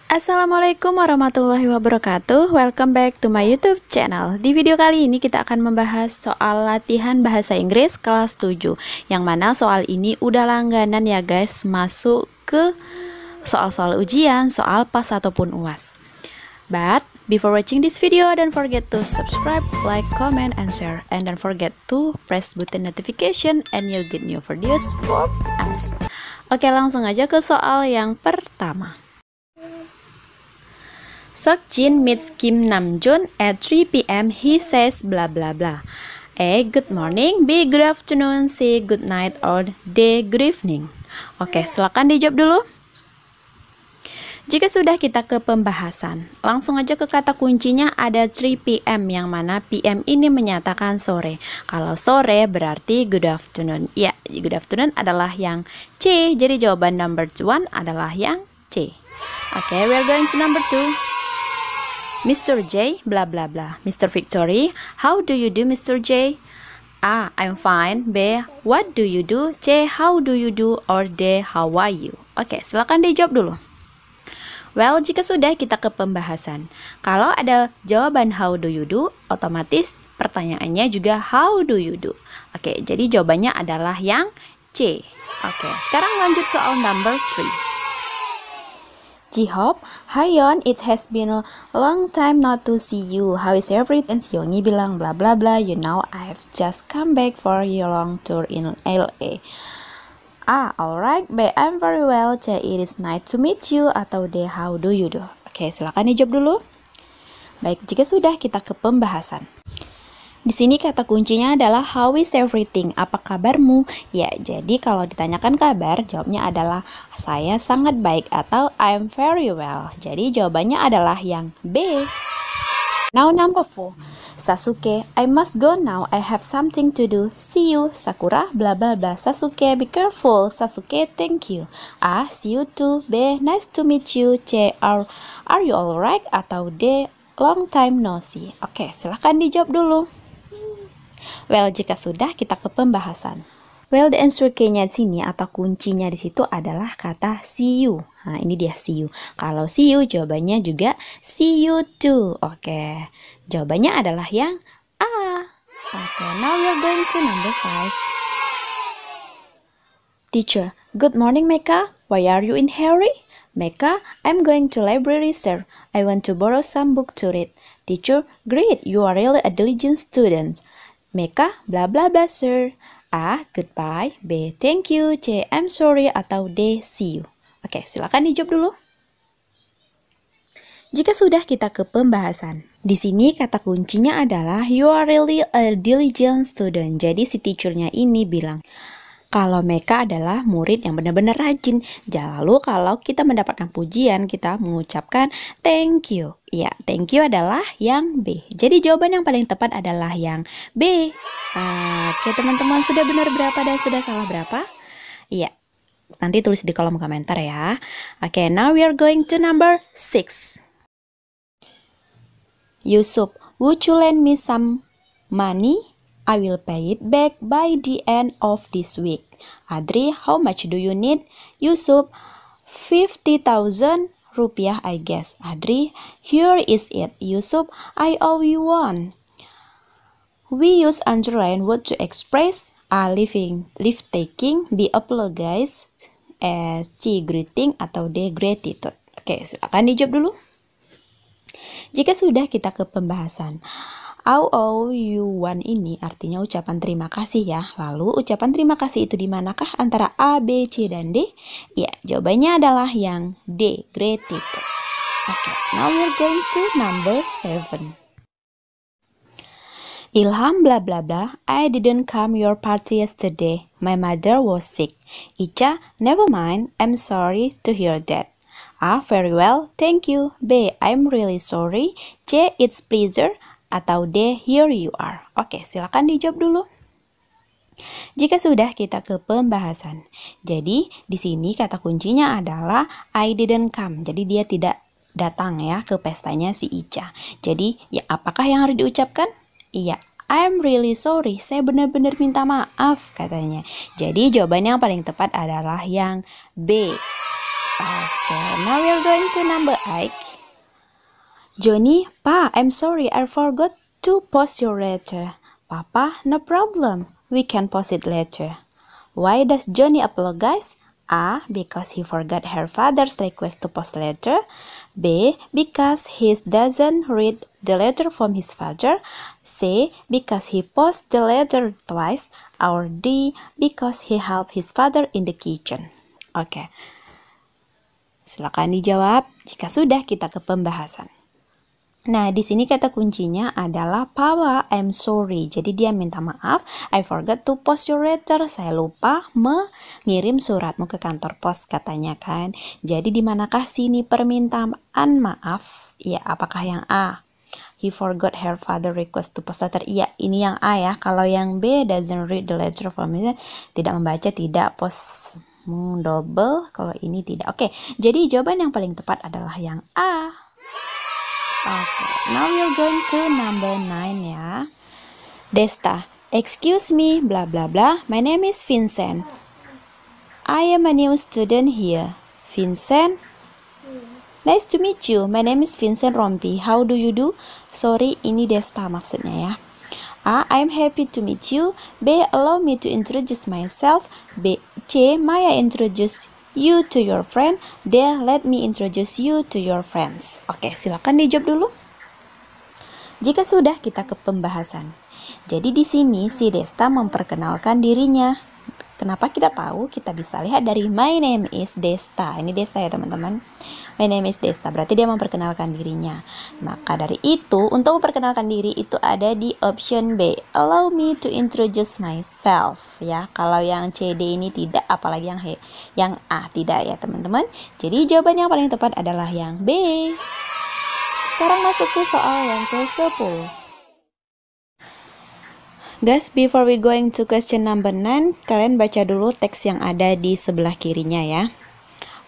Assalamualaikum warahmatullahi wabarakatuh. Welcome back to my YouTube channel. Di video kali ini kita akan membahas soal latihan bahasa Inggris kelas 7, yang mana soal ini udah langganan ya guys, masuk ke soal-soal ujian, soal PAS ataupun UAS. But before watching this video, don't forget to subscribe, like, comment, and share. And don't forget to press button notification and you'll get new videos from us. Oke, langsung aja ke soal yang pertama. Seokjin meets Kim Namjoon at 3 p.m. He says blah blah blah. A. Good morning. B. Good afternoon. C. Good night. Or D. Good evening. Oke, silakan dijawab dulu. Jika sudah, kita ke pembahasan. Langsung aja ke kata kuncinya, ada 3 p.m. yang mana p.m. ini menyatakan sore. Kalau sore berarti good afternoon. Ya, good afternoon adalah yang C. Jadi jawaban number 1 adalah yang C. Oke, we are going to number 2. Mr. J, blah blah blah. Mr. Victory, how do you do, Mr. J? A. I'm fine. B. What do you do? C. How do you do? Or D. How are you? Oke, silakan dijawab dulu. Well, jika sudah, kita ke pembahasan. Kalau ada jawaban how do you do, otomatis pertanyaannya juga how do you do. Oke, jadi jawabannya adalah yang C. Oke, sekarang lanjut soal number 3. Ji-hope, hi Yeon, it has been a long time not to see you. How is everything? Yongi bilang bla bla bla. You know, I've just come back for a long tour in LA. A. Alright. B. I'm very well. C. It is nice to meet you. Atau D. How do you do? Oke, silakan dijawab dulu. Baik, jika sudah, kita ke pembahasan. Di sini kata kuncinya adalah how is everything? Apa kabarmu? Ya, jadi kalau ditanyakan kabar, jawabnya adalah saya sangat baik atau I'm very well. Jadi jawabannya adalah yang B. Now number 4. Sasuke, I must go now. I have something to do. See you. Sakura, bla bla bla. Sasuke, be careful. Sasuke, thank you. A. See you too. B. Nice to meet you. C. Are you alright? Atau D. Long time no see. Oke, silahkan dijawab dulu. Well, jika sudah, kita ke pembahasan. Well, the answer key-nya di sini atau kuncinya di situ adalah kata see you. Nah, ini dia see you. Kalau see you, jawabannya juga see you too. Oke, jawabannya adalah yang A. Oke, now we are going to number 5. Teacher, good morning, Mecca. Why are you in hurry? Mecca, I'm going to library, sir. I want to borrow some book to read. Teacher, great. You are really a diligent student. Mecca, bla bla bla, sir. A. Goodbye. B. Thank you. C. I'm sorry. Atau D. See you. Oke, silakan dijawab dulu. Jika sudah, kita ke pembahasan. Di sini kata kuncinya adalah you are really a diligent student. Jadi si teachernya ini bilang kalau Mecca adalah murid yang benar-benar rajin. Lalu kalau kita mendapatkan pujian, kita mengucapkan thank you. Ya, thank you adalah yang B. Jadi jawaban yang paling tepat adalah yang B. Oke teman-teman, sudah benar berapa dan sudah salah berapa? Iya, nanti tulis di kolom komentar ya. Oke, now we are going to number 6. Yusuf, would you lend me some money? I will pay it back by the end of this week. Adri, how much do you need? Yusuf, 50,000 rupiah, I guess. Adri, here is it. Yusuf, I owe you one. We use underline word to express a leave taking, B. apologize, C. greeting, atau D. gratitude. Oke, silakan dijawab dulu. Jika sudah, kita ke pembahasan. I owe you one ini artinya ucapan terima kasih ya. Lalu ucapan terima kasih itu di manakah antara A, B, C, dan D? Ya, jawabannya adalah yang D, gratitude. Oke, now we're going to number 7. Ilham, blah blah blah. I didn't come your party yesterday. My mother was sick. Ica, never mind. I'm sorry to hear that. A, very well, thank you. B, I'm really sorry. C, it's pleasure. Atau D, here you are. Oke, silakan dijawab dulu. Jika sudah, kita ke pembahasan. Jadi, di sini kata kuncinya adalah I didn't come. Jadi, dia tidak datang ya ke pestanya si Ica. Jadi, ya apakah yang harus diucapkan? Iya, I'm really sorry. Saya benar-benar minta maaf katanya. Jadi, jawabannya yang paling tepat adalah yang B. Okay, now we're going to number 8. Johnny, Pa, I'm sorry, I forgot to post your letter. Papa, no problem. We can post it later. Why does Johnny apologize? A. Because he forgot her father's request to post letter. B. Because he doesn't read the letter from his father. C. Because he posts the letter twice. Or D. Because he helped his father in the kitchen. Oke. Silakan dijawab. Jika sudah, kita ke pembahasan. Nah, di sini kata kuncinya adalah Papa, I'm sorry. Jadi dia minta maaf. I forgot to post your letter. Saya lupa mengirim suratmu ke kantor pos, katanya kan. Jadi di manakah sini permintaan maaf? Ya, apakah yang A? He forgot her father request to post letter. Iya, ini yang A ya. Kalau yang B, doesn't read the letter from it. Tidak membaca, tidak post double. Kalau ini tidak. Oke, jadi jawaban yang paling tepat adalah yang A. Okay, now we're going to number 9 ya. Desta, excuse me, blah blah blah. My name is Vincent. I am a new student here. Vincent? Nice to meet you. My name is Vincent Rompi. How do you do? Sorry, ini Desta maksudnya ya. A. I'm happy to meet you. B. Allow me to introduce myself. B. C. May I introduce you to your friend. D. Let me introduce you to your friends. Oke, silakan dijawab dulu. Jika sudah, kita ke pembahasan. Jadi di sini si Desta memperkenalkan dirinya. Kenapa kita tahu? Kita bisa lihat dari my name is Desta. Ini Desta ya teman-teman. My name is Desta. Berarti dia memperkenalkan dirinya. Maka dari itu, untuk memperkenalkan diri itu ada di option B. Allow me to introduce myself. Ya, kalau yang C, D ini tidak, apalagi yang A tidak ya teman-teman. Jadi jawaban yang paling tepat adalah yang B. Sekarang masuk ke soal yang ke-10. Guys, before we going to question number 9, kalian baca dulu teks yang ada di sebelah kirinya ya.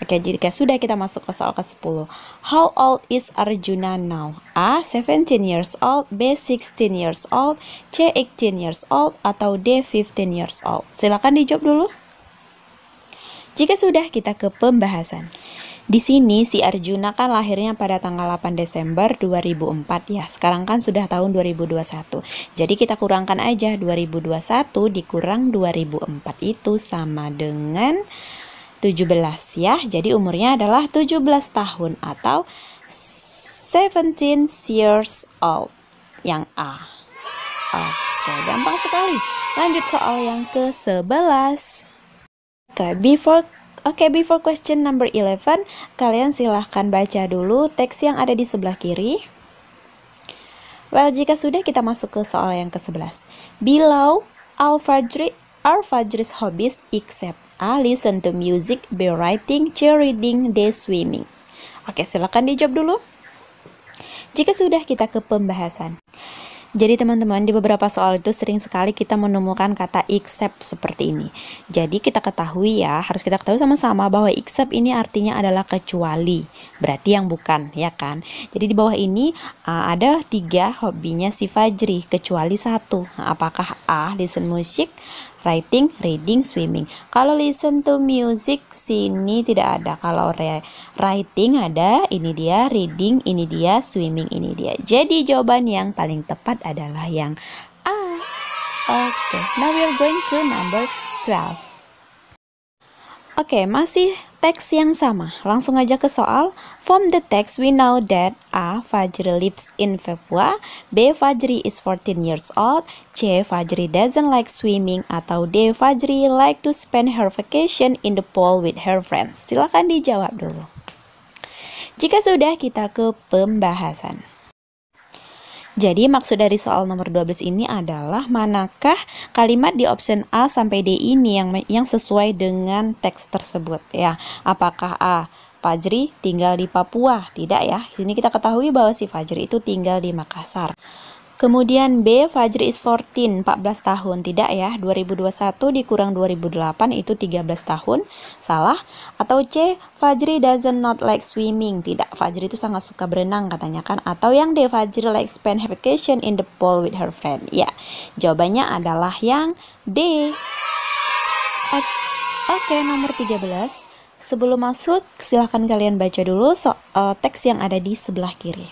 Oke, jika sudah, kita masuk ke soal ke-10. How old is Arjuna now? A. 17 years old, B. 16 years old, C. 18 years old, atau D. 15 years old. Silakan dijawab dulu. Jika sudah, kita ke pembahasan. Di sini si Arjuna kan lahirnya pada tanggal 8 Desember 2004 ya. Sekarang kan sudah tahun 2021. Jadi kita kurangkan aja 2021 dikurang 2004 itu sama dengan 17 ya. Jadi umurnya adalah 17 tahun atau 17 years old. Yang A. Oke, gampang sekali. Lanjut soal yang ke-11. Before question number 11, kalian silahkan baca dulu teks yang ada di sebelah kiri. Well, jika sudah, kita masuk ke soal yang ke-11. Below, our Fajri's hobbies except A. Listen to music, B. Writing, C. Reading, D. Swimming. Oke, silahkan dijawab dulu. Jika sudah, kita ke pembahasan. Jadi teman-teman, di beberapa soal itu sering sekali kita menemukan kata except seperti ini. Jadi kita ketahui ya, harus kita ketahui sama-sama bahwa except ini artinya adalah kecuali. Berarti yang bukan, ya kan? Jadi di bawah ini ada 3 hobinya si Fajri, kecuali 1. Nah, apakah A. Listen music, writing, reading, swimming. Kalau listen to music sini tidak ada. Kalau writing ada, ini dia, reading ini dia, swimming ini dia. Jadi jawaban yang paling tepat adalah yang A. Oke, now we're going to number 12. Oke, masih teks yang sama. Langsung aja ke soal. From the text we know that A. Fajri lives in Papua, B. Fajri is 14 years old, C. Fajri doesn't like swimming, atau D. Fajri like to spend her vacation in the pool with her friends. Silakan dijawab dulu. Jika sudah, kita ke pembahasan. Jadi maksud dari soal nomor 12 ini adalah manakah kalimat di option A sampai D ini yang sesuai dengan teks tersebut ya. Apakah A. Fajri tinggal di Papua? Tidak ya. Sini kita ketahui bahwa si Fajri itu tinggal di Makassar. Kemudian B. Fajri is 14 tahun. Tidak ya. 2021 dikurang 2008 itu 13 tahun. Salah. Atau C. Fajri doesn't not like swimming. Tidak. Fajri itu sangat suka berenang katanya kan. Atau yang D. Fajri like spend vacation in the pool with her friend. Ya. Jawabannya adalah yang D. Oke, nomor 13. Sebelum masuk, silahkan kalian baca dulu teks yang ada di sebelah kiri.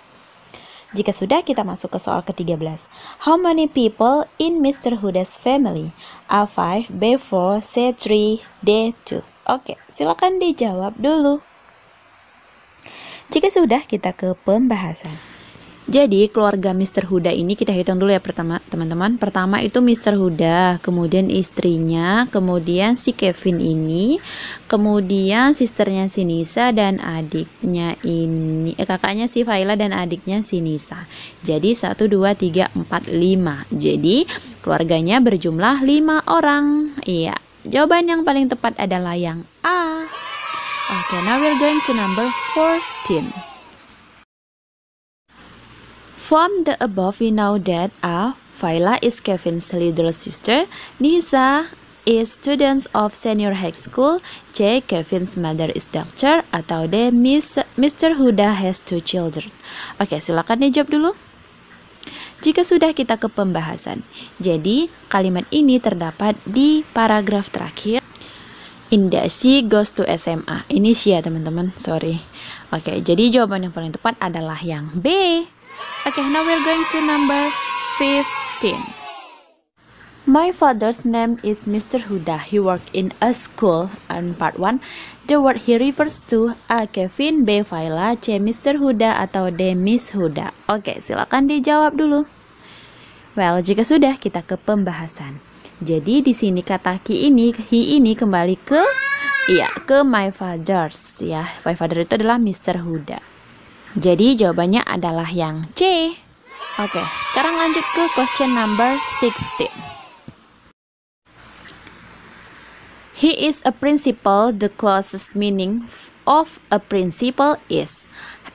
Jika sudah, kita masuk ke soal ke-13. How many people in Mr. Huda's family? A5, B4, C3, D2. Oke, silahkan dijawab dulu. Jika sudah, kita ke pembahasan. Jadi keluarga Mr. Huda ini kita hitung dulu ya pertama teman-teman. Pertama itu Mr. Huda, kemudian istrinya, kemudian si Kevin ini, kemudian sisternya si Nisa dan adiknya ini, kakaknya si Faila dan adiknya si Nisa. Jadi 1, 2, 3, 4, 5. Jadi keluarganya berjumlah 5 orang. Iya, jawaban yang paling tepat adalah yang A. Oke, now we're going to number 14. From the above, we know that A. Faila is Kevin's little sister. Nisa is student of senior high school. C. Kevin's mother is doctor. Atau D. Mr. Huda has 2 children. Oke, silakan dijawab dulu. Jika sudah, kita ke pembahasan. Jadi, kalimat ini terdapat di paragraf terakhir. Indah she goes to SMA. Ini she ya teman-teman, sorry. Oke, jadi jawaban yang paling tepat adalah yang B. Okay, now we're going to number 15. My father's name is Mr. Huda. He worked in a school. On part 1, the word he refers to A. Kevin, B. Faila, C. Mr. Huda, atau D. Miss Huda. Oke, silakan dijawab dulu. Well, jika sudah, kita ke pembahasan. Jadi di sini kata he ini kembali ke my father's ya. My father itu adalah Mr. Huda. Jadi jawabannya adalah yang C. Oke, sekarang lanjut ke question number 16. He is a principal. The closest meaning of a principal is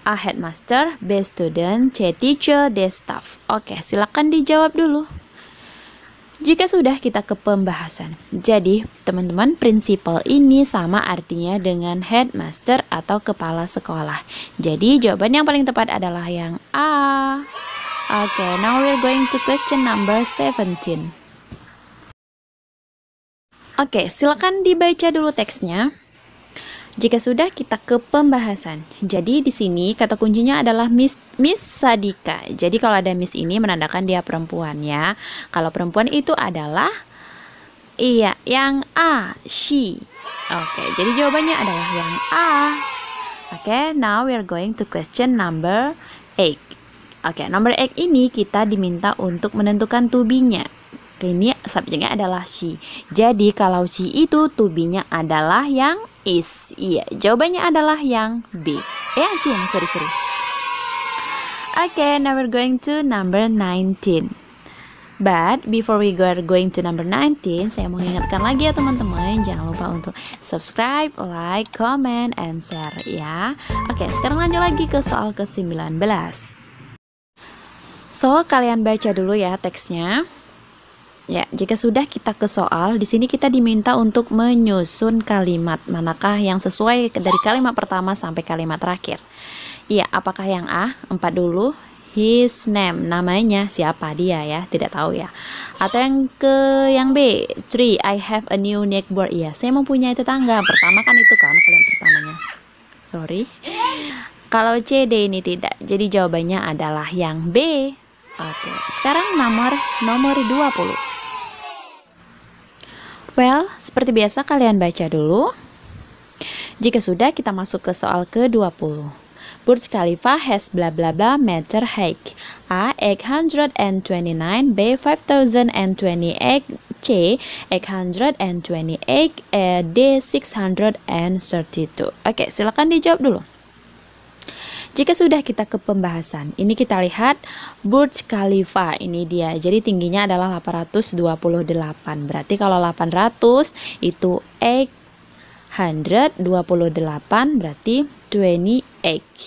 A. Headmaster, B. Student, C. Teacher, D. Staff. Oke, silakan dijawab dulu. Jika sudah, kita ke pembahasan. Jadi, teman-teman, prinsipal ini sama artinya dengan headmaster atau kepala sekolah. Jadi, jawaban yang paling tepat adalah yang A. Oke, now we're going to question number 17. Oke, silakan dibaca dulu teksnya. Jika sudah, kita ke pembahasan. Jadi di sini kata kuncinya adalah Miss Sadika. Jadi kalau ada Miss ini menandakan dia perempuan ya. Kalau perempuan itu adalah yang A, she. Oke, jadi jawabannya adalah yang A. Oke, now we are going to question number 8. Oke, number 8 ini kita diminta untuk menentukan to be-nya. Ini subjeknya adalah she. Jadi kalau she itu to be-nya adalah yang is. Iya, jawabannya adalah yang B. Sorry. Okay, now we're going to number 19. But before we going to number 19, saya mau ingatkan lagi ya teman-teman, jangan lupa untuk subscribe, like, comment, and share ya. Oke, sekarang lanjut lagi ke soal ke-19. So, kalian baca dulu ya teksnya. Ya, jika sudah, kita ke soal. Di sini kita diminta untuk menyusun kalimat manakah yang sesuai dari kalimat pertama sampai kalimat terakhir. Iya, apakah yang A? 4 dulu. His name, namanya siapa dia ya, tidak tahu ya. Atau yang B, 3, I have a new neighbor. Iya, saya mempunyai tetangga. Pertama kan itu kan kalimat pertamanya. Sorry. Kalau C, D ini tidak. Jadi jawabannya adalah yang B. Oke, sekarang nomor 20. Well, seperti biasa kalian baca dulu. Jika sudah, kita masuk ke soal ke-20. Burj Khalifa has bla bla bla meter height. A. 829, B. 5028, C. 828, D. 632. Oke, silakan dijawab dulu. Jika sudah, kita ke pembahasan. Ini kita lihat Burj Khalifa, ini dia. Jadi tingginya adalah 828. Berarti kalau 800 itu 828 berarti 28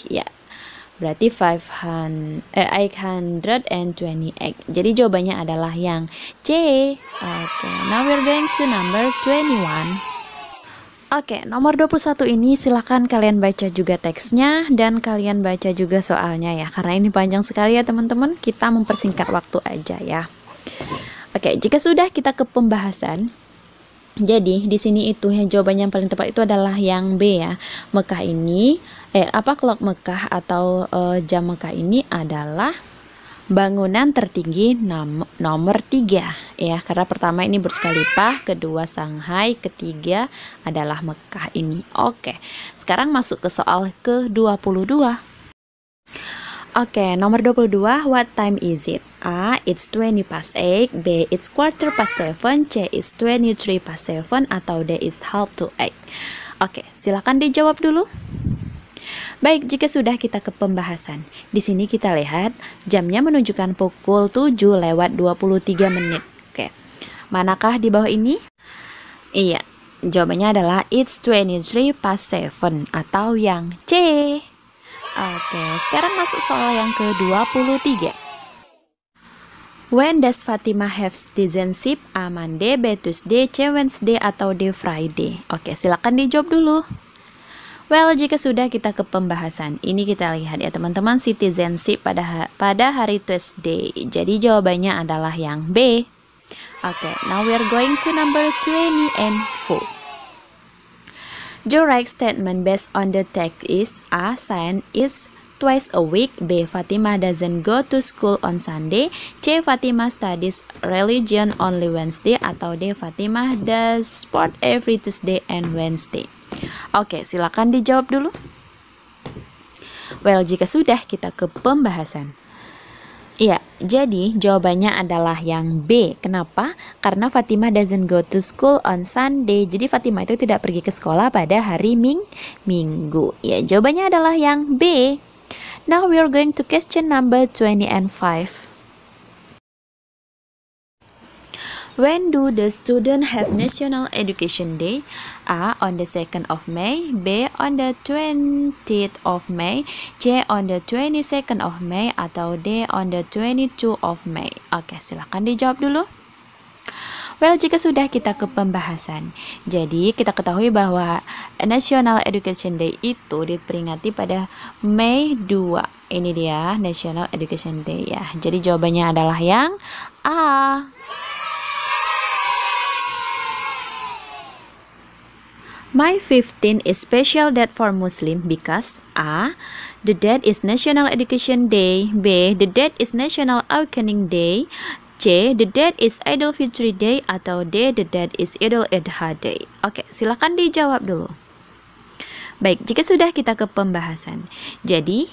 ya. Berarti 828. Jadi jawabannya adalah yang C. Oke, now we're going to number 21. Oke, nomor 21 ini silahkan kalian baca juga teksnya dan kalian baca juga soalnya ya. Karena ini panjang sekali ya teman-teman, kita mempersingkat waktu aja ya. Oke, jika sudah, kita ke pembahasan. Jadi di sini itu yang jawabannya yang paling tepat itu adalah yang B ya. Mekah ini clock Mekah atau jam Mekah ini adalah bangunan tertinggi nomor 3 ya, karena pertama ini Burj Khalifa, kedua Shanghai, ketiga adalah Mekah ini. Oke, sekarang masuk ke soal ke-22. Oke, nomor 22, what time is it? A, it's 20 past 8, B, it's quarter past 7, C, it's 23 past 7, atau D, it's half to 8. Oke, silakan dijawab dulu. Baik, jika sudah kita ke pembahasan. Di sini kita lihat jamnya menunjukkan pukul 7 lewat 23 menit. Oke, manakah di bawah ini? Iya, jawabannya adalah it's 23 past 7 atau yang C. Oke, sekarang masuk soal yang ke-23. When does Fatima have citizenship? A, Monday, B, Tuesday, C, Wednesday, atau D, Friday? Oke, silakan dijawab dulu. Well, jika sudah kita ke pembahasan, ini kita lihat ya teman-teman, citizenship pada hari Tuesday. Jadi jawabannya adalah yang B. Oke, now we are going to number 24. The right statement based on the text is A, Science is twice a week, B, Fatima doesn't go to school on Sunday, C, Fatima studies religion only Wednesday, atau D, Fatima does sport every Tuesday and Wednesday. Oke, silakan dijawab dulu. Well, jika sudah kita ke pembahasan. Iya, jadi jawabannya adalah yang B. Kenapa? Karena Fatima doesn't go to school on Sunday. Jadi Fatima itu tidak pergi ke sekolah pada hari Minggu. Ya, jawabannya adalah yang B. Now we are going to question number 25. When do the students have National Education Day? A, on the 2nd of May, B, on the 20th of May, C, on the 22nd of May, atau D, on the 22 of May. Oke, silakan dijawab dulu. Well, jika sudah kita ke pembahasan, jadi kita ketahui bahwa National Education Day itu diperingati pada Mei 2. Ini dia National Education Day ya. Jadi jawabannya adalah yang A. May 15 is special date for Muslim because A, the date is National Education Day, B, the date is National Awakening Day, C, the date is Idul Fitri Day, atau D, the date is Idul Adha Day. Oke, silakan dijawab dulu. Baik, jika sudah kita ke pembahasan. Jadi,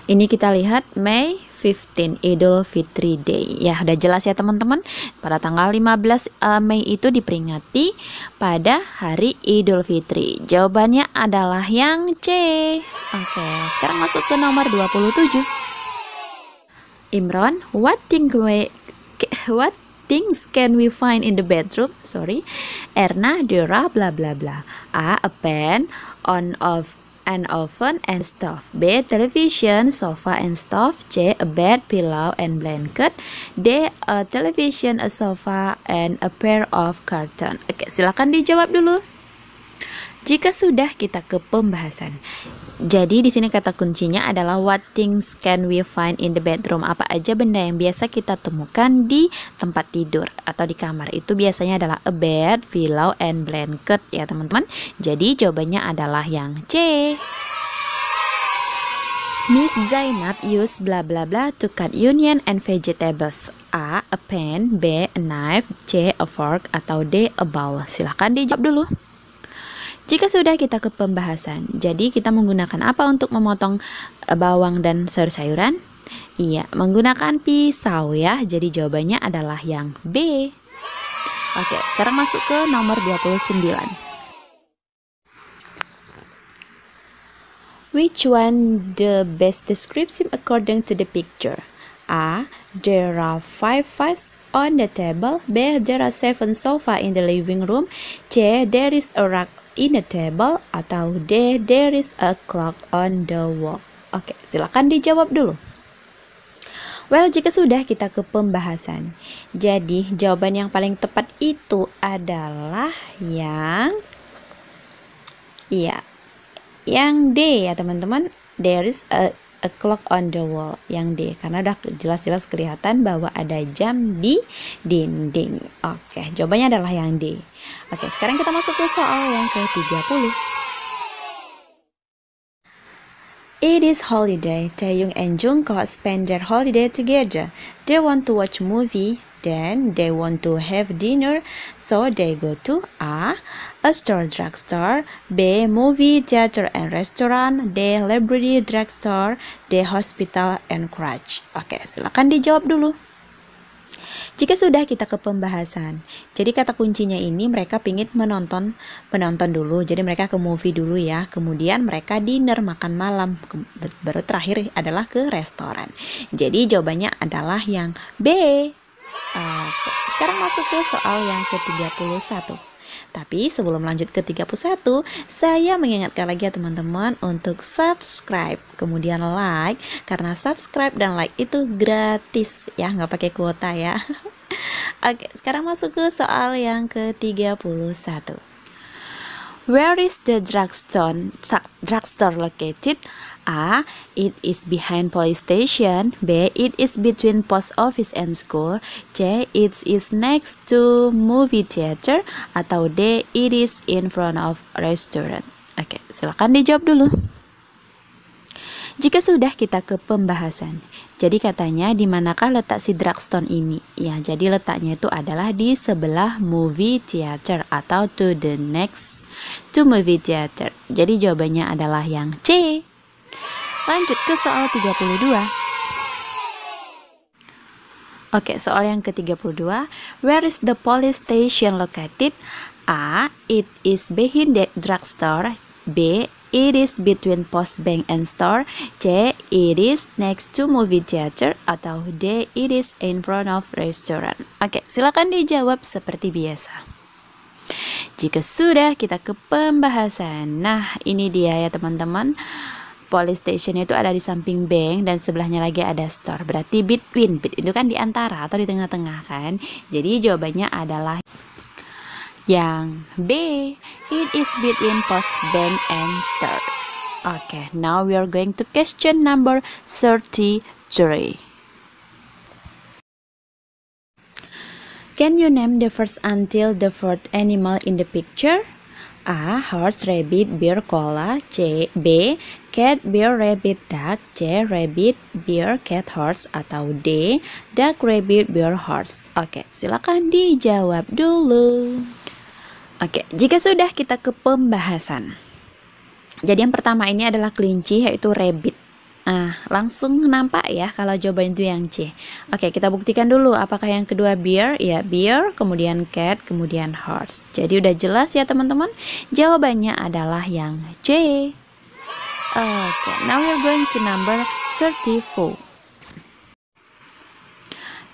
ini kita lihat May 15 Idul Fitri Day. Ya, udah jelas ya teman-teman. Pada tanggal 15 Mei itu diperingati pada hari Idul Fitri. Jawabannya adalah yang C. Oke, sekarang masuk ke nomor 27. Imron, what things can we find in the bedroom? Erna, Dora, bla bla bla. A, a pen, an oven and stove. B, television, sofa and stove. C, a bed, pillow and blanket. D, a television, a sofa and a pair of curtain. Oke, silakan dijawab dulu. Jika sudah kita ke pembahasan. Jadi di sini kata kuncinya adalah what things can we find in the bedroom? Apa aja benda yang biasa kita temukan di tempat tidur atau di kamar? Itu biasanya adalah a bed, pillow, and blanket ya teman-teman. Jadi jawabannya adalah yang C. Miss Zainab use bla bla bla to cut onion and vegetables. A, a pen, B, a knife, C, a fork, atau D, a bowl. Silahkan dijawab dulu. Jika sudah kita ke pembahasan, jadi kita menggunakan apa untuk memotong bawang dan sayur-sayuran? Iya, menggunakan pisau ya. Jadi jawabannya adalah yang B. Oke, sekarang masuk ke nomor 29. Which one the best description according to the picture? A, there are 5 vases on the table. B, there are 7 sofa in the living room. C, there is a rug in the table, atau D, there is a clock on the wall. Oke, silakan dijawab dulu. Well, jika sudah kita ke pembahasan, jadi jawaban yang paling tepat itu adalah yang D ya teman-teman. There is a a clock on the wall, yang D, karena udah jelas-jelas kelihatan bahwa ada jam di dinding. Oke, jawabannya adalah yang D. Oke, sekarang kita masuk ke soal yang ke-30. It is holiday. Taeyong and Jungkook spend their holiday together. They want to watch movie, then they want to have dinner, so they go to A store, drugstore, B movie, theater and restaurant, D library, drugstore, D hospital and crutch. Oke, silakan dijawab dulu. Jika sudah kita ke pembahasan, jadi kata kuncinya ini mereka pingin menonton dulu, jadi mereka ke movie dulu ya, kemudian mereka dinner, makan malam, baru terakhir adalah ke restoran. Jadi jawabannya adalah yang B. Sekarang masuk ke soal yang ke-31. Tapi sebelum lanjut ke 31, saya mengingatkan lagi ya teman-teman untuk subscribe, kemudian like, karena subscribe dan like itu gratis ya, nggak pakai kuota ya. Oke, sekarang masuk ke soal yang ke-31. Where is the drugstore located? A. It is behind police station. B. It is between post office and school. C. It is next to movie theater. Atau D. It is in front of restaurant. Oke, silakan dijawab dulu. Jika sudah kita ke pembahasan, jadi katanya di manakah letak si drugstore ini? Ya, jadi letaknya itu adalah di sebelah movie theater atau to the next to movie theater. Jadi jawabannya adalah yang C. Lanjut ke soal 32. Oke, soal yang ke-32. Where is the police station located? A. It is behind the drugstore. B. It is between post bank and store. C. It is next to movie theater. Atau D. It is in front of restaurant. Oke, silakan dijawab seperti biasa. Jika sudah kita ke pembahasan. Nah, ini dia ya teman-teman. Police station itu ada di samping bank dan sebelahnya lagi ada store. Berarti between, itu kan di antara atau di tengah-tengah kan. Jadi jawabannya adalah yang B. It is between post bank and store. Okay, now we are going to question number 33. Can you name the first until the fourth animal in the picture? A. Horse, rabbit, bear, koala. B. Cat, bear, rabbit, duck. C. Rabbit, bear, cat, horse. Atau D. Duck, rabbit, bear, horse. Oke, silakan dijawab dulu. Oke, jika sudah kita ke pembahasan. Jadi yang pertama ini adalah kelinci, yaitu rabbit. Nah, langsung nampak ya kalau jawaban itu yang C. Oke, kita buktikan dulu apakah yang kedua bear. Ya, bear, kemudian cat, kemudian horse. Jadi udah jelas ya teman-teman. Jawabannya adalah yang C. Oke, now we're going to number 34.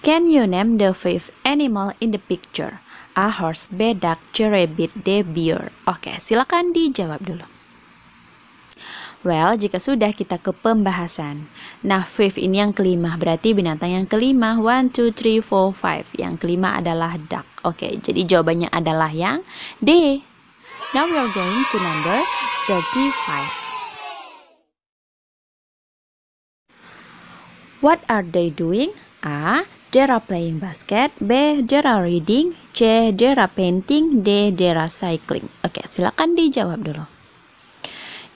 Can you name the fifth animal in the picture? A. Horse, B. Duck, C. Rabbit, D. Bear. Oke, silakan dijawab dulu. Well, jika sudah kita ke pembahasan. Nah, fifth ini yang kelima, berarti binatang yang kelima. 1, 2, 3, 4, 5. Yang kelima adalah duck. Oke, jadi jawabannya adalah yang D. Now we are going to number 35. What are they doing? A. They are playing basket. B. They are reading. C. They are painting. D. They are cycling. Oke, silakan dijawab dulu.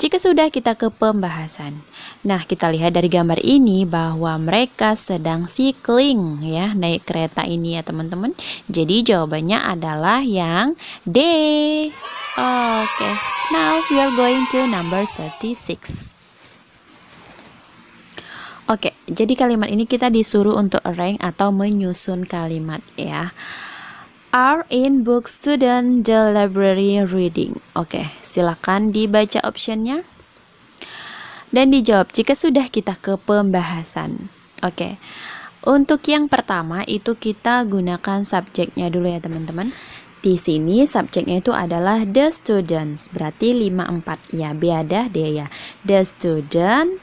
Jika sudah kita ke pembahasan. Nah, kita lihat dari gambar ini bahwa mereka sedang cycling ya, naik kereta ini ya teman-teman. Jadi jawabannya adalah yang D. Oke, now we are going to number 36. Oke, jadi kalimat ini kita disuruh untuk arrange atau menyusun kalimat ya. Are in book student the library reading? Oke, silakan dibaca optionnya dan dijawab jika sudah kita ke pembahasan. Oke, untuk yang pertama itu kita gunakan subjeknya dulu ya teman-teman. Di sini subjeknya itu adalah the students, berarti 54 ya, B ada D ya. The student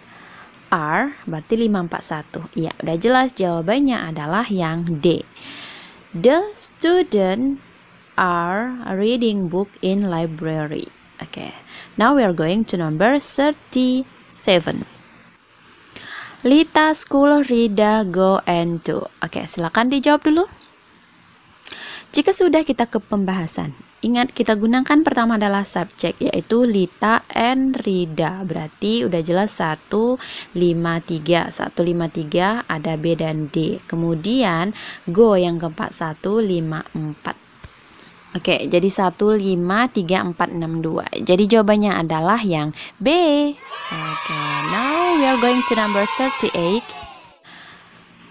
are berarti 541. Ya, udah jelas jawabannya adalah yang D. The student are reading book in library. Okay, now we are going to number 37. Lita, school, Rida, go and do. Oke, silakan dijawab dulu. Jika sudah, kita ke pembahasan. Ingat, kita gunakan pertama adalah subjek, yaitu Lita and Rida. Berarti udah jelas 153. 153 ada B dan D. Kemudian go yang keempat 154. Oke, jadi 1534662. Jadi jawabannya adalah yang B. Oke, now we are going to number 38.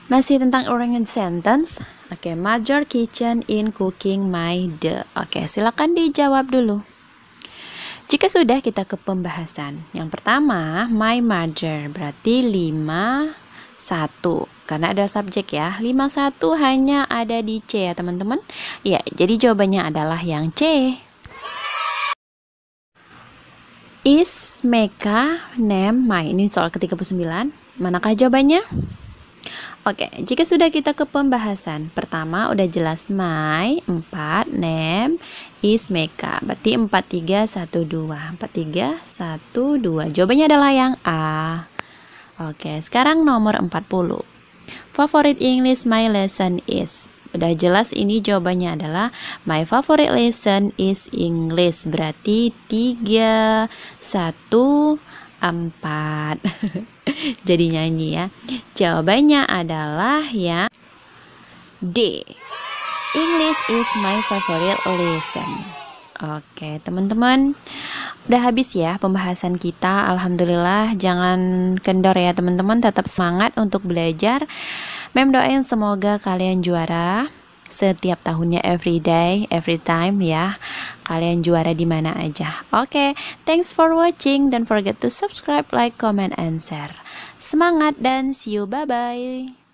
Masih tentang oriented sentence. Oke, major kitchen in cooking my the. Oke, silakan dijawab dulu. Jika sudah, kita ke pembahasan. Yang pertama, my mother, berarti 51. Karena ada subjek ya. 51 hanya ada di C ya, teman-teman. Ya, jadi jawabannya adalah yang C. Is Meka name my? Ini soal ke-39. Manakah jawabannya? Oke, jika sudah, kita ke pembahasan. Pertama udah jelas my, 4, name, is Meka. Berarti 4312. 4312. Jawabannya adalah yang A. Oke, sekarang nomor 40. Favorite English my lesson is. Udah jelas ini jawabannya adalah my favorite lesson is English. Berarti 3, 1, 4. Jadi nyanyi ya. Jawabannya adalah yang D. English is my favorite lesson. Oke, teman-teman, udah habis ya pembahasan kita. Alhamdulillah, jangan kendor ya teman-teman, tetap semangat untuk belajar. Mem doain semoga kalian juara setiap tahunnya, every day, every time ya. Kalian juara di mana aja. Oke, thanks for watching. Don't forget to subscribe, like, comment, and share. Semangat dan see you, bye-bye.